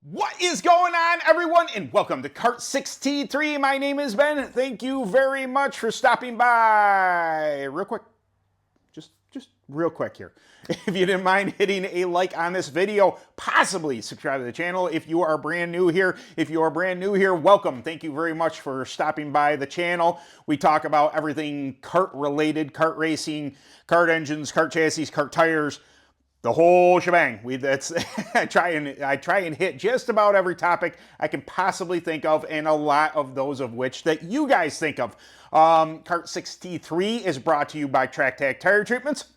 What is going on, everyone, and welcome to Kart 63. My name is Ben. Thank you very much for stopping by. Real quick, just real quick here. If you didn't mind hitting a like on this video, possibly subscribe to the channel if you are brand new here. If you are brand new here, welcome. Thank you very much for stopping by the channel. We talk about everything kart related, kart racing, kart engines, kart chassis, kart tires, the whole shebang. I try and hit just about every topic I can possibly think of, and a lot of those of which that you guys think of. Kart 63 is brought to you by TrackTac Tire Treatments.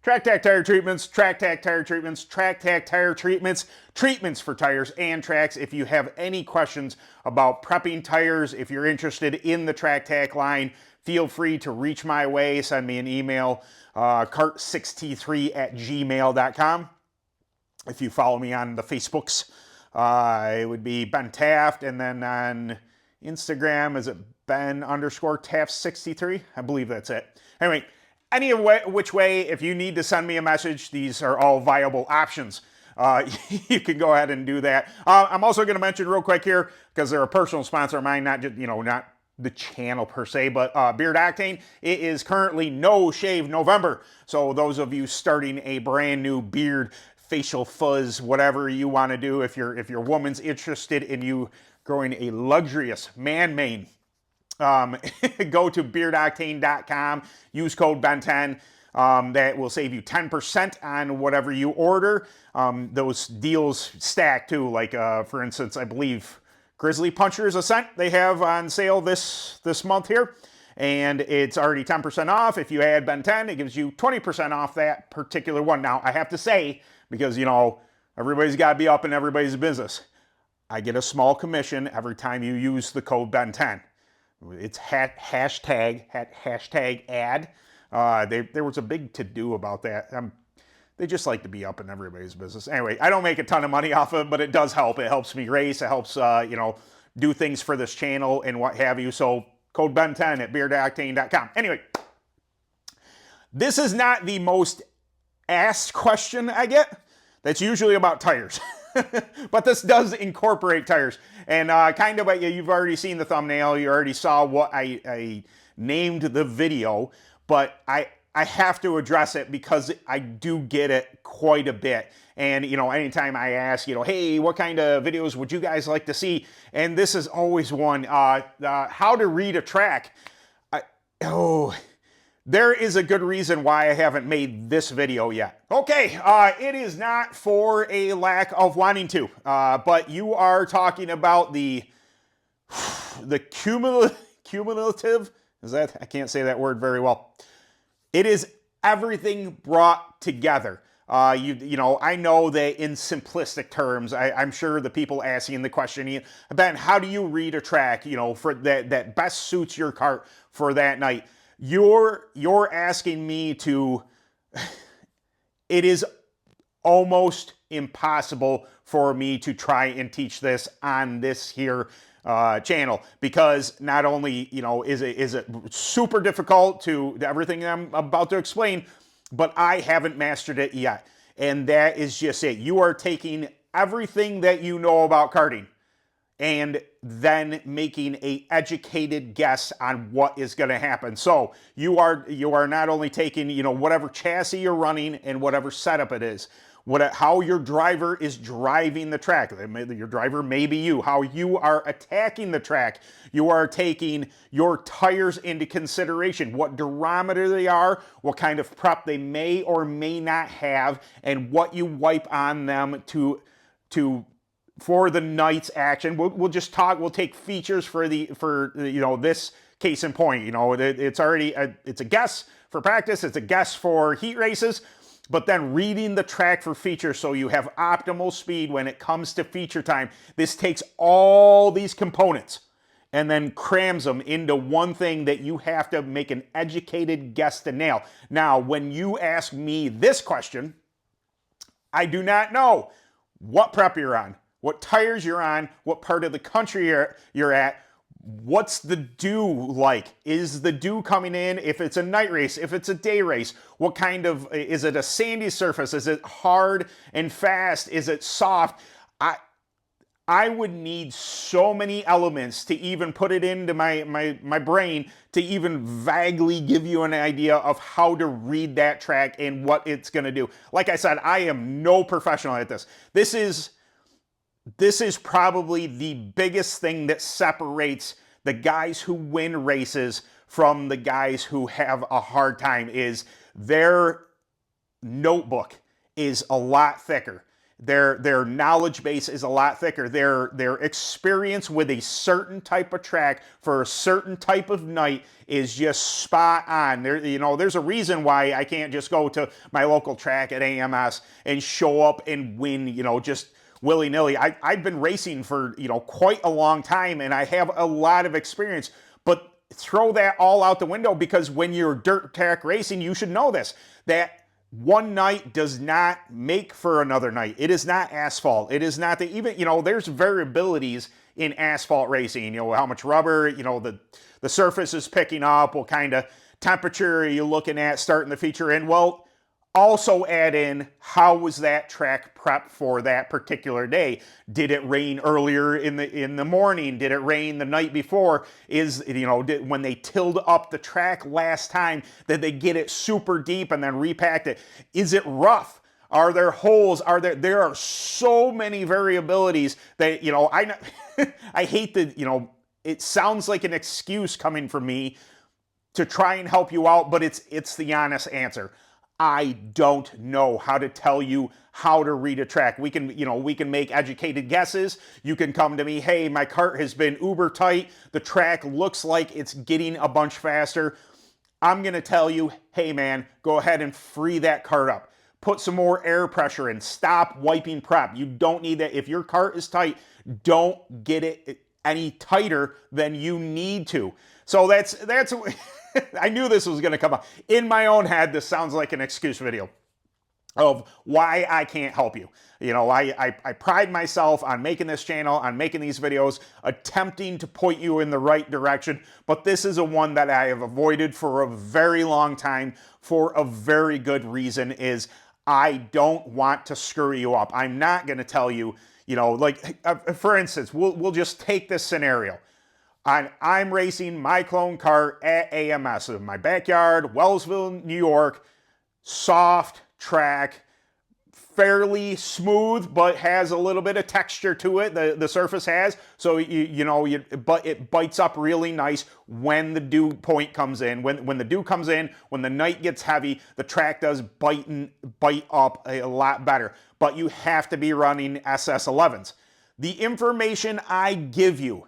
TrackTac Tire Treatments, TrackTac Tire Treatments, TrackTac Tire Treatments, treatments for tires and tracks. If you have any questions about prepping tires, if you're interested in the TrackTac line, feel free to reach my way. Send me an email, kart63@gmail.com. If you follow me on the Facebooks, it would be Ben Taft, and then on Instagram, is it Ben_Taft63? I believe that's it. Anyway, which way, if you need to send me a message, these are all viable options. You can go ahead and do that. I'm also going to mention real quick here, because they're a personal sponsor of mine, not just, not the channel per se, but Beard Octane. It is currently No Shave November. So those of you starting a brand new beard, facial fuzz, whatever you want to do, if your woman's interested in you growing a luxurious man mane, go to beardoctane.com, use code Ben10. That will save you 10% on whatever you order. Those deals stack too. Like, for instance, I believe Grizzly Punchers Ascent they have on sale this month here, and it's already 10% off. If you add Ben10, it gives you 20% off that particular one. Now, I have to say, because, everybody's got to be up in everybody's business, I get a small commission every time you use the code Ben10. It's hashtag ad. There was a big to-do about that. They just like to be up in everybody's business. Anyway, I don't make a ton of money off of it, but it does help. It helps me race. It helps, do things for this channel and what have you. So code Ben10 at beardoctane.com. Anyway, this is not the most asked question I get. That's usually about tires. But this does incorporate tires. And kind of, you've already seen the thumbnail. You already saw what I named the video. But I have to address it because I do get it quite a bit. And, anytime I ask, hey, what kind of videos would you guys like to see? And this is always one, how to read a track. There is a good reason why I haven't made this video yet. Okay, it is not for a lack of wanting to, but you are talking about the cumulative, I can't say that word very well. It is everything brought together. I know that in simplistic terms, I'm sure the people asking the question, Ben, how do you read a track, for that best suits your kart for that night? You're asking me to, it is almost impossible for me to try and teach this on this here channel, because not only is it super difficult to everything I'm about to explain, but I haven't mastered it yet. And that is just it. You are taking everything that you know about karting and then making an educated guess on what is going to happen. So you are not only taking whatever chassis you're running and whatever setup it is, how your driver is driving the track. Your driver may be you. How you are attacking the track. You are taking your tires into consideration. What durometer they are, what kind of prep they may or may not have, and what you wipe on them for the night's action. We'll just talk. We'll take features for this case in point. It's already it's a guess for practice. It's a guess for heat races. But then reading the track for features so you have optimal speed when it comes to feature time. This takes all these components and then crams them into one thing that you have to make an educated guess to nail. Now, when you ask me this question, I do not know what prep you're on, what tires you're on, what part of the country you're at. What's the dew like? Is the dew coming in? If it's a night race, if it's a day race, what kind of, is it a sandy surface? Is it hard and fast? Is it soft? I would need so many elements to even put it into my brain to even vaguely give you an idea of how to read that track and what it's going to do. Like I said, I am no professional at this. This is probably the biggest thing that separates the guys who win races from the guys who have a hard time, is their notebook is a lot thicker. Their knowledge base is a lot thicker. Their experience with a certain type of track for a certain type of night is just spot on. There's a reason why I can't just go to my local track at AMS and show up and win, just willy-nilly. I've been racing for, quite a long time, and I have a lot of experience, but throw that all out the window, because when you're dirt track racing, you should know this, that one night does not make for another night. It is not asphalt. It is not there's variabilities in asphalt racing. How much rubber, the surface is picking up, what kind of temperature are you looking at starting the feature in. Well, also add in, how was that track prepped for that particular day? Did it rain earlier in the morning? Did it rain the night before? When they tilled up the track last time, did they get it super deep and then repacked it? Is it rough? Are there holes? There are so many variabilities that, I hate that, it sounds like an excuse coming from me to try and help you out, but it's the honest answer. I don't know how to tell you how to read a track. We can make educated guesses. You can come to me, hey, my cart has been uber tight. The track looks like it's getting a bunch faster. I'm going to tell you, hey man, go ahead and free that cart up. Put some more air pressure in. Stop wiping prep. You don't need that. If your cart is tight, don't get it any tighter than you need to. So that's I knew this was going to come up. In my own head, this sounds like an excuse video of why I can't help you. I pride myself on making this channel, on making these videos, attempting to point you in the right direction, but this is a one that I have avoided for a very long time for a very good reason, is I don't want to screw you up. I'm not going to tell you, for instance, we'll just take this scenario. I'm racing my clone cart at AMS in my backyard, Wellsville, New York. Soft track, fairly smooth, but has a little bit of texture to it. The surface has, so but it bites up really nice when the dew point comes in. When the dew comes in, when the night gets heavy, the track does bite up a lot better. But you have to be running SS11s. The information I give you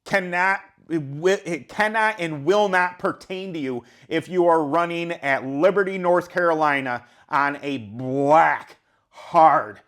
it cannot and will not pertain to you if you are running at Liberty, North Carolina on a black, hard,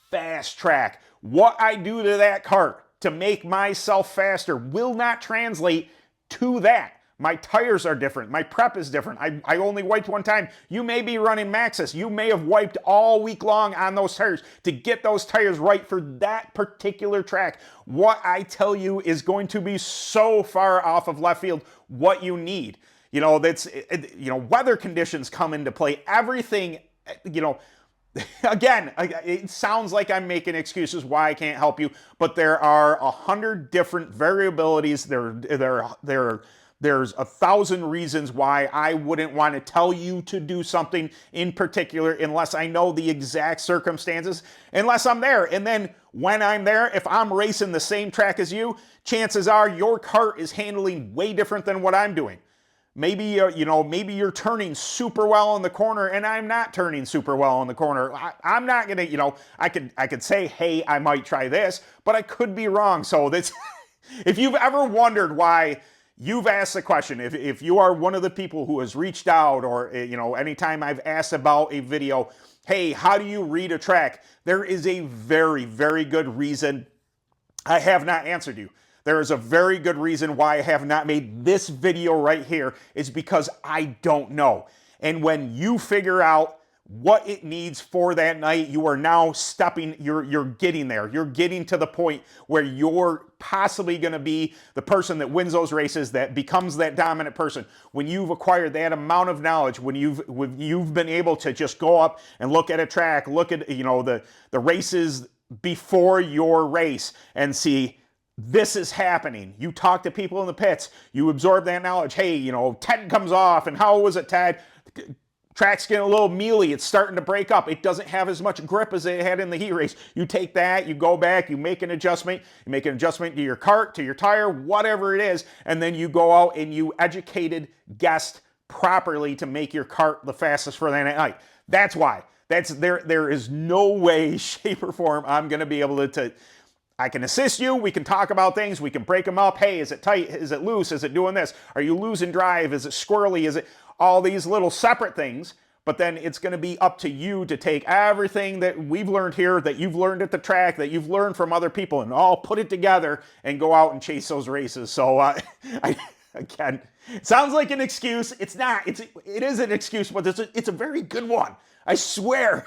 fast track. What I do to that cart to make myself faster will not translate to that. My tires are different. My prep is different. I only wiped one time. You may be running Maxxis. You may have wiped all week long on those tires to get those tires right for that particular track. What I tell you is going to be so far off of left field what you need. Weather conditions come into play. Everything, again, it sounds like I'm making excuses why I can't help you, but there are 100 different variabilities. There's 1,000 reasons why I wouldn't want to tell you to do something in particular unless I know the exact circumstances, unless I'm there. And then when I'm there, if I'm racing the same track as you, chances are your cart is handling way different than what I'm doing. Maybe you're turning super well in the corner and I'm not turning super well in the corner. I'm not going to, I could say, hey, I might try this, but I could be wrong. So that's, if you've ever wondered why you've asked the question, if you are one of the people who has reached out, or anytime I've asked about a video, hey, how do you read a track? There is a very, very good reason I have not answered you. There is a very good reason why I have not made this video right here. It's because I don't know. And when you figure out what it needs for that night, you are now you're getting there. You're getting to the point where you're possibly going to be the person that wins those races, that becomes that dominant person. When you've acquired that amount of knowledge, when you've been able to just go up and look at a track, look at the races before your race and see this is happening. You talk to people in the pits. You absorb that knowledge. Hey, you know, Ted comes off, and how was it, Ted? Track's getting a little mealy. It's starting to break up. It doesn't have as much grip as it had in the heat race. You take that, you go back, you make an adjustment. You make an adjustment to your kart, to your tire, whatever it is, and then you go out and you educated guessed properly to make your kart the fastest for that night. That's why. There is no way, shape, or form I'm going to be able to I can assist you, we can talk about things, we can break them up. Hey, is it tight? Is it loose? Is it doing this? Are you losing drive? Is it squirrely? Is it all these little separate things? But then it's going to be up to you to take everything that we've learned here, that you've learned at the track, that you've learned from other people, and all put it together and go out and chase those races. So, again, it sounds like an excuse. It's not. It is an excuse, but it's a very good one. I swear.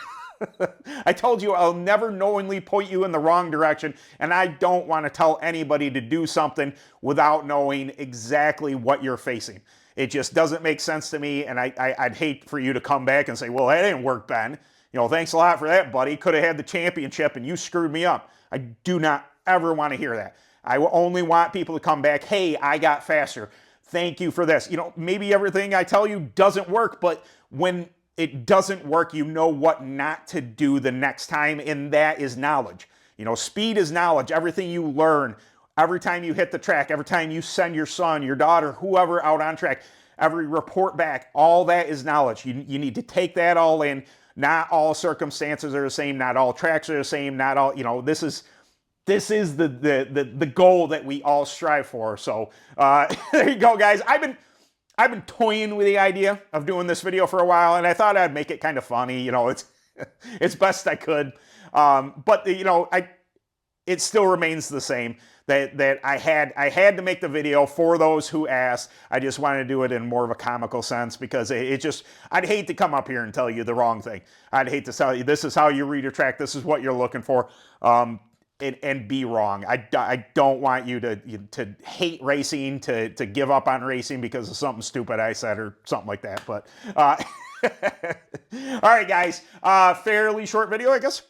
I told you I'll never knowingly point you in the wrong direction, and I don't want to tell anybody to do something without knowing exactly what you're facing. It just doesn't make sense to me, and I'd hate for you to come back and say, well, that didn't work, Ben. You know, thanks a lot for that, buddy. Could have had the championship, and you screwed me up. I do not ever want to hear that. I only want people to come back, hey, I got faster. Thank you for this. You know, maybe everything I tell you doesn't work, but when it doesn't work, you know what not to do the next time, and that is knowledge. You know, speed is knowledge. Everything you learn, every time you hit the track, every time you send your son, your daughter, whoever out on track, every report back, all that is knowledge. You need to take that all in. Not all circumstances are the same. Not all tracks are the same. Not all, you know, this is the goal that we all strive for. So there you go, guys. I've been toying with the idea of doing this video for a while, and I thought I'd make it kind of funny. You know, it's best I could. But you know, it still remains the same. That I had to make the video for those who asked. I just wanted to do it in more of a comical sense, because I'd hate to come up here and tell you the wrong thing. I'd hate to tell you this is how you read your track, this is what you're looking for, and be wrong. I don't want you to hate racing, to give up on racing because of something stupid I said or something like that. But all right, guys, fairly short video, I guess.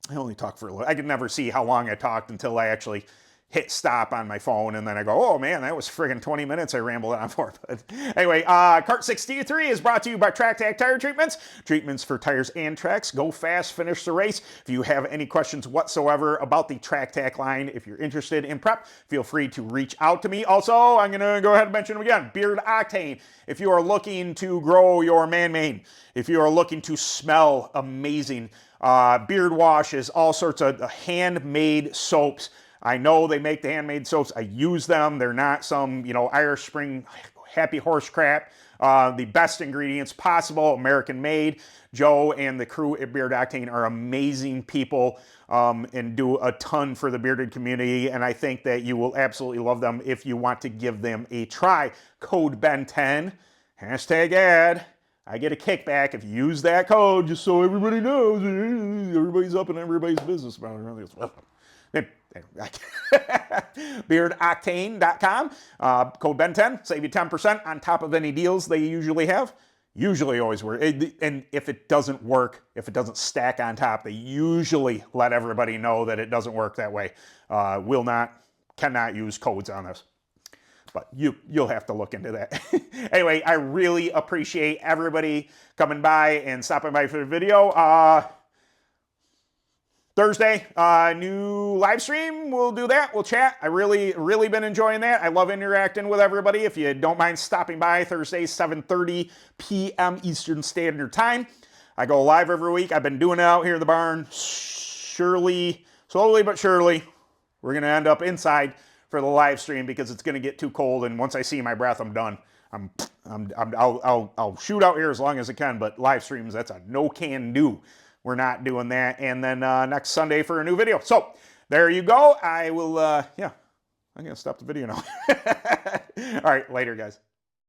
I only talked for a little. I could never see how long I talked until I actually hit stop on my phone, and then I go, oh man, that was friggin' 20 minutes I rambled on for. But anyway, Kart 63 is brought to you by TrackTac Tire Treatments. Treatments for tires and tracks. Go fast, finish the race. If you have any questions whatsoever about the TrackTac line, if you're interested in prep, feel free to reach out to me. Also, I'm gonna go ahead and mention them again. Beard Octane. If you are looking to grow your man mane, if you are looking to smell amazing, beard washes, all sorts of handmade soaps. I know they make the handmade soaps. I use them. They're not some, you know, Irish Spring happy horse crap. The best ingredients possible, American made. Joe and the crew at Beard Octane are amazing people and do a ton for the bearded community. And I think that you will absolutely love them if you want to give them a try. Code Ben10, hashtag ad. I get a kickback if you use that code, just so everybody knows. Everybody's up in everybody's business. BeardOctane.com. Code Ben10, save you 10% on top of any deals they usually have. Usually always work. And if it doesn't work, if it doesn't stack on top, they usually let everybody know that it doesn't work that way. Cannot use codes on this. But you'll have to look into that. Anyway, I really appreciate everybody coming by and stopping by for the video. Thursday, new live stream. We'll do that. We'll chat. I really been enjoying that. I love interacting with everybody. If you don't mind stopping by, Thursday, 7:30 p.m. Eastern Standard Time. I go live every week. I've been doing it out here in the barn. Slowly but surely, we're going to end up inside for the live stream because it's going to get too cold, and once I see my breath, I'm done. I'll shoot out here as long as I can, but live streams, that's a no can do. We're not doing that. And then next Sunday for a new video. So there you go. I will, yeah, I'm going to stop the video now. All right, later, guys.